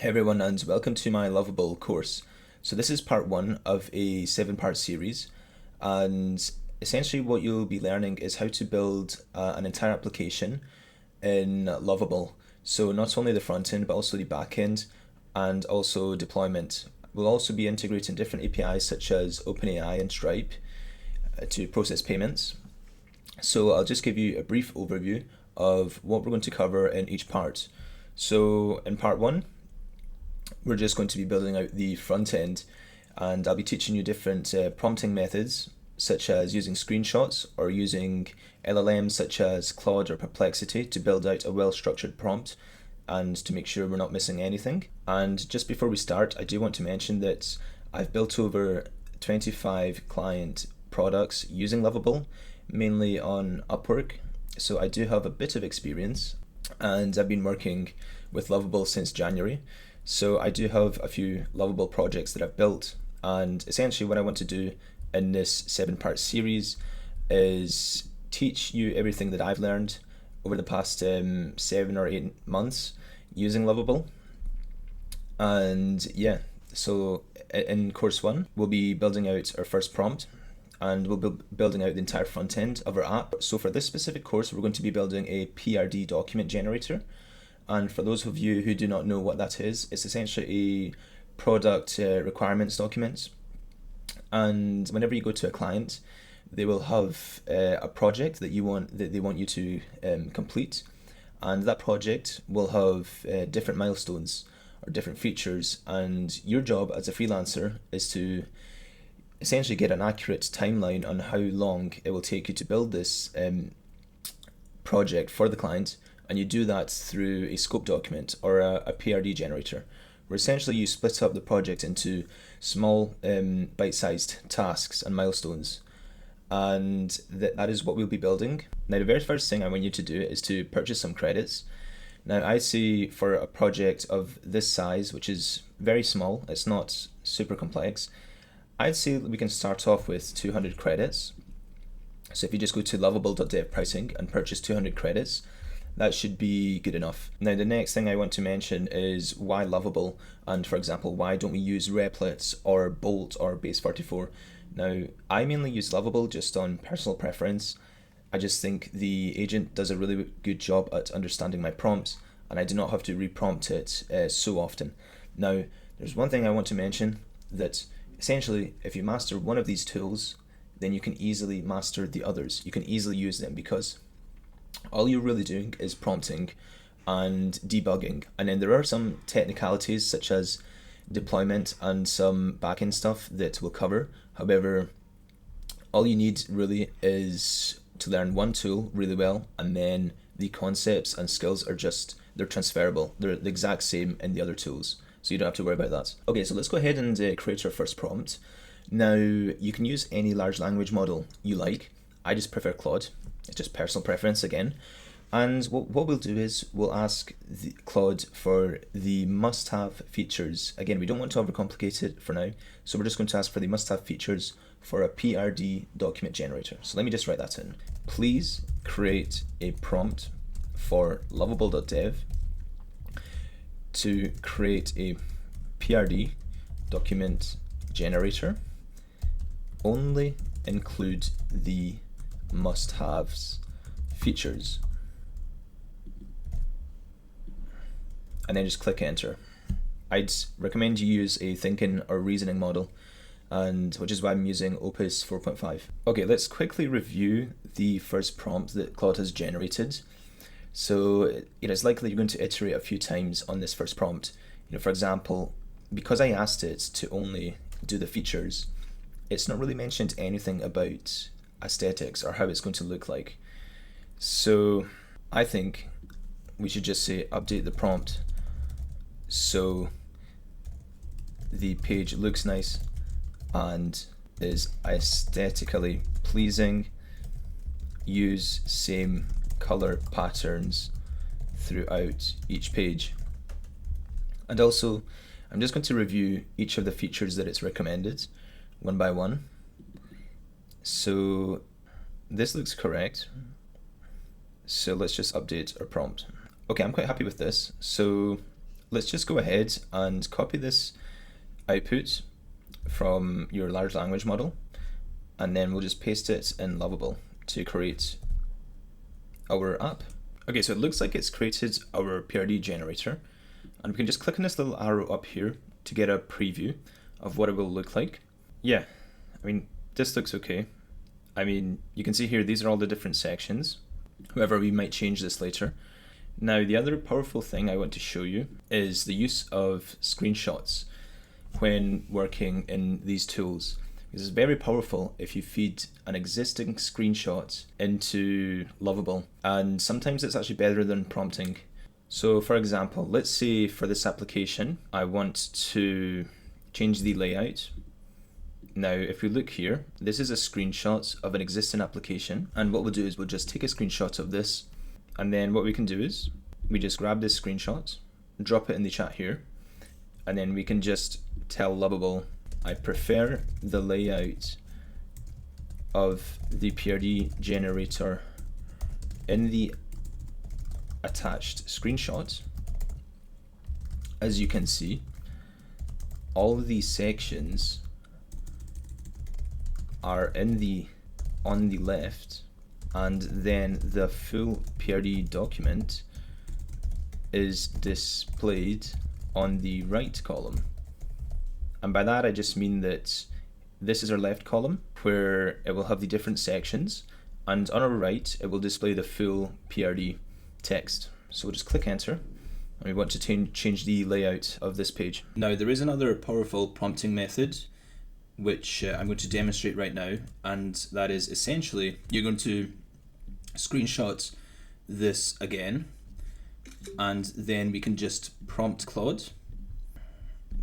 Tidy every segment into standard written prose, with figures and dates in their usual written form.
Hey everyone, and welcome to my Lovable course. So this is part one of a 7-part series, and essentially what you'll be learning is how to build an entire application in Lovable. So not only the front end, but also the back end and also deployment. We'll also be integrating different APIs such as OpenAI and Stripe to process payments. So I'll just give you a brief overview of what we're going to cover in each part. So in part one, we're just going to be building out the front end, and I'll be teaching you different prompting methods such as using screenshots or using LLMs such as Claude or Perplexity to build out a well-structured prompt and to make sure we're not missing anything. And just before we start, I do want to mention that I've built over 25 client products using Lovable, mainly on Upwork, so I do have a bit of experience, and I've been working with Lovable since January. So I do have a few Lovable projects that I've built, and essentially what I want to do in this 7-part series is teach you everything that I've learned over the past 7 or 8 months using Lovable. And yeah, so in course one, we'll be building out our first prompt, and we'll be building out the entire front end of our app. So for this specific course, we're going to be building a PRD document generator. And for those of you who do not know what that is, it's essentially a product requirements document. And whenever you go to a client, they will have a project that they want you to complete, and that project will have different milestones or different features. And your job as a freelancer is to essentially get an accurate timeline on how long it will take you to build this project for the client. And you do that through a scope document or a PRD generator, where essentially you split up the project into small bite-sized tasks and milestones. And that is what we'll be building. Now, the very first thing I want you to do is to purchase some credits. Now, I'd say for a project of this size, which is very small, it's not super complex, I'd say we can start off with 200 credits. So if you just go to Lovable.dev pricing and purchase 200 credits, that should be good enough. Now, the next thing I want to mention is why Lovable, and for example, why don't we use Replets or Bolt or Base44? Now, I mainly use Lovable just on personal preference. I just think the agent does a really good job at understanding my prompts, and I do not have to reprompt it so often. Now, there's one thing I want to mention, that essentially, if you master one of these tools, then you can easily master the others. You can easily use them because all you're really doing is prompting and debugging. And then there are some technicalities such as deployment and some backend stuff that we'll cover. However, all you need really is to learn one tool really well, and then the concepts and skills are they're transferable. They're the exact same in the other tools, so you don't have to worry about that. Okay, so let's go ahead and create our first prompt. Now, you can use any large language model you like. I just prefer Claude. It's just personal preference again. And what we'll do is we'll ask Claude for the must-have features. Again, we don't want to overcomplicate it for now, so we're just going to ask for the must-have features for a PRD document generator. So let me just write that in. Please create a prompt for Lovable.dev to create a PRD document generator. Only include the must-haves features, and then just click enter. I'd recommend you use a thinking or reasoning model, and which is why I'm using Opus 4.5. Okay, let's quickly review the first prompt that Claude has generated. So it's likely you're going to iterate a few times on this first prompt. For example, because I asked it to only do the features, it's not really mentioned anything about aesthetics or how it's going to look like. So I think we should just say update the prompt so the page looks nice and is aesthetically pleasing. Use same color patterns throughout each page. And also, I'm just going to review each of the features that it's recommended one by one. So this looks correct. So let's just update our prompt. Okay, I'm quite happy with this. So let's just go ahead and copy this output from your large language model, and then we'll just paste it in Lovable to create our app. Okay, so it looks like it's created our PRD generator, and we can just click on this little arrow up here to get a preview of what it will look like. Yeah, I mean, this looks okay. I mean, you can see here, these are all the different sections. However, we might change this later. Now, the other powerful thing I want to show you is the use of screenshots when working in these tools. This is very powerful if you feed an existing screenshot into Lovable, and sometimes it's actually better than prompting. So for example, let's say for this application, I want to change the layout. Now, if we look here, this is a screenshot of an existing application, and what we'll do is we'll just take a screenshot of this, and then what we can do is we just grab this screenshot, drop it in the chat here, and then we can just tell Lovable, I prefer the layout of the PRD generator in the attached screenshot. As you can see, all of these sections are on the left, and then the full PRD document is displayed on the right column. And by that I just mean that this is our left column where it will have the different sections, and on our right it will display the full PRD text. So we'll just click enter, and we want to change the layout of this page. Now, there is another powerful prompting method which I'm going to demonstrate right now, and that is essentially you're going to screenshot this again, and then we can just prompt Claude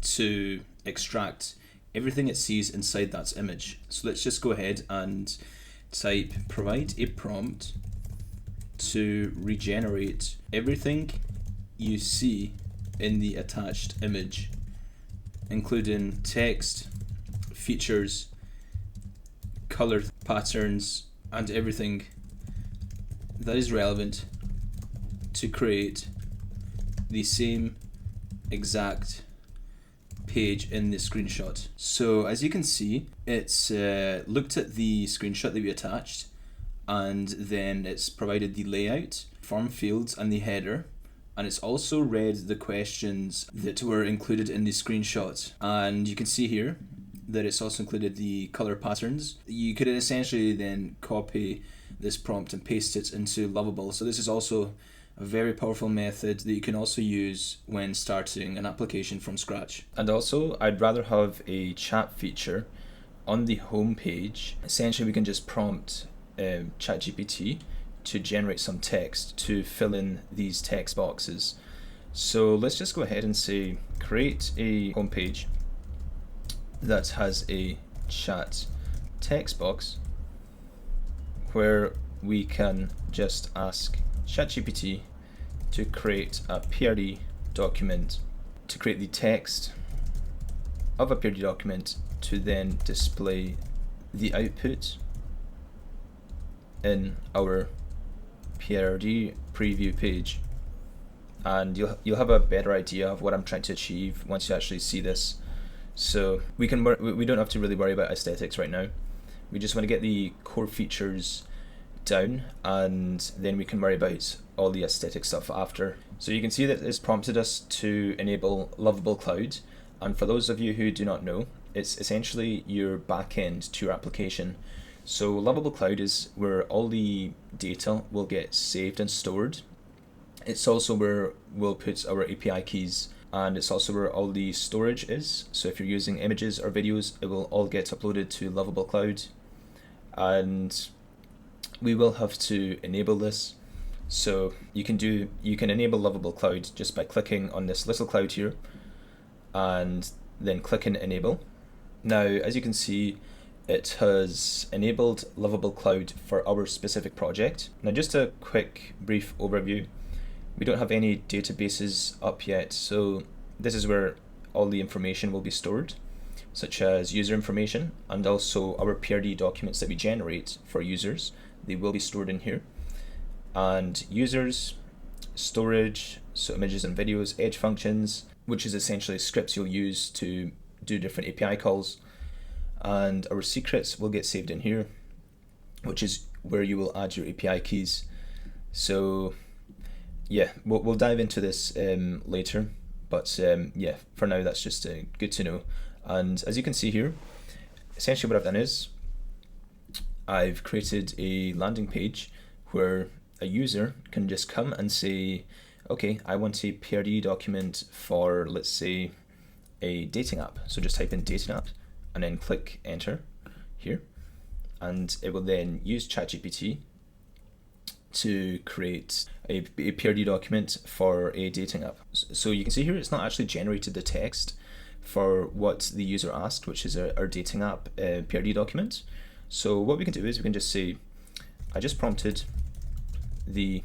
to extract everything it sees inside that image. So let's just go ahead and type provide a prompt to regenerate everything you see in the attached image, including text, features, color patterns, and everything that is relevant to create the same exact page in the screenshot. So as you can see, it's looked at the screenshot that we attached, and then it's provided the layout, form fields, and the header, and it's also read the questions that were included in the screenshot. And you can see here that it's also included the color patterns. You could essentially then copy this prompt and paste it into Lovable. So this is also a very powerful method that you can also use when starting an application from scratch. And also, I'd rather have a chat feature on the home page. Essentially, we can just prompt ChatGPT to generate some text to fill in these text boxes. So let's just go ahead and say create a home page that has a chat text box where we can just ask ChatGPT to create a PRD document, to create the text of a PRD document to then display the output in our PRD preview page. And you'll have a better idea of what I'm trying to achieve once you actually see this. So we don't have to really worry about aesthetics right now. We just want to get the core features down, and then we can worry about all the aesthetic stuff after. So you can see that it's prompted us to enable Lovable Cloud, and for those of you who do not know, it's essentially your backend to your application. So Lovable Cloud is where all the data will get saved and stored. It's also where we'll put our API keys, and it's also where all the storage is. So if you're using images or videos, it will all get uploaded to Lovable Cloud, and we will have to enable this. So you can enable Lovable Cloud just by clicking on this little cloud here and then clicking enable. Now, as you can see, it has enabled Lovable Cloud for our specific project. Now, just a quick brief overview. We don't have any databases up yet, so this is where all the information will be stored, such as user information and also our PRD documents that we generate for users. They will be stored in here. And users, storage, So images and videos, edge functions, which is essentially scripts you'll use to do different API calls. And our secrets will get saved in here, which is where you will add your API keys. So yeah, we'll dive into this later, but yeah, for now that's just good to know. And as you can see here, essentially what I've done is I've created a landing page where a user can just come and say, okay, I want a PRD document for, let's say, a dating app. So just type in dating app and then click enter here. And it will then use ChatGPT to create a PRD document for a dating app. So you can see here it's not actually generated the text for what the user asked, which is our dating app PRD document. So what we can do is we can just say, I just prompted the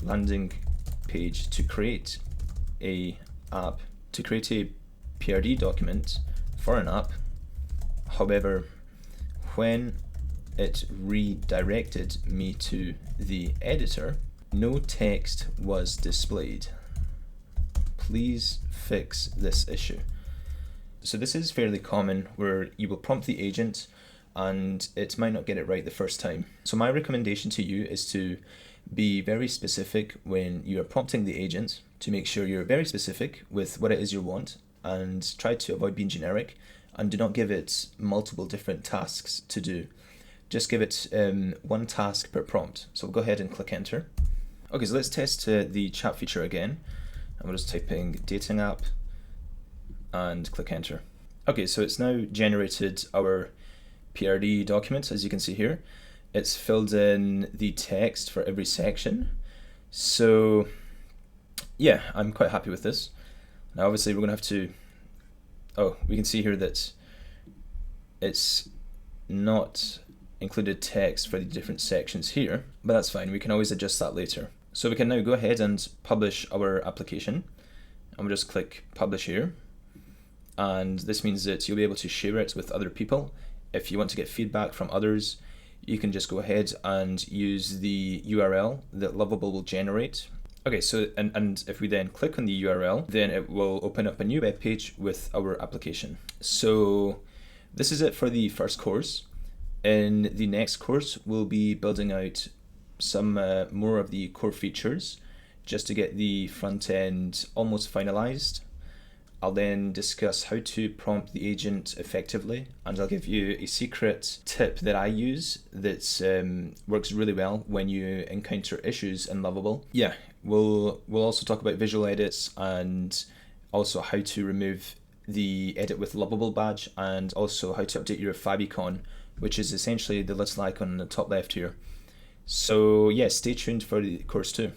landing page to create a PRD document for an app. However, when it redirected me to the editor, no text was displayed. Please fix this issue. So this is fairly common, where you will prompt the agent and it might not get it right the first time. So my recommendation to you is to be very specific when you are prompting the agent, to make sure you're very specific with what it is you want, and try to avoid being generic, and do not give it multiple different tasks to do. Just give it one task per prompt. So we'll go ahead and click enter. Okay, so let's test the chat feature again. And we're just typing dating app and click enter. Okay, so it's now generated our PRD document, as you can see here. It's filled in the text for every section. So yeah, I'm quite happy with this. Now obviously we're gonna have to, we can see here that it's not included text for the different sections here, but that's fine. We can always adjust that later. So we can now go ahead and publish our application, and we'll just click publish here. And this means that you'll be able to share it with other people. If you want to get feedback from others, you can just go ahead and use the URL that Lovable will generate. Okay, so and if we then click on the URL, then it will open up a new web page with our application. So this is it for the first course. In the next course, we'll be building out some more of the core features just to get the front end almost finalized. I'll then discuss how to prompt the agent effectively, and I'll give you a secret tip that I use that works really well when you encounter issues in Lovable. Yeah, we'll also talk about visual edits, and also how to remove the edit with Lovable badge, and also how to update your favicon, which is essentially the little icon on the top left here. So yeah, stay tuned for the course 2.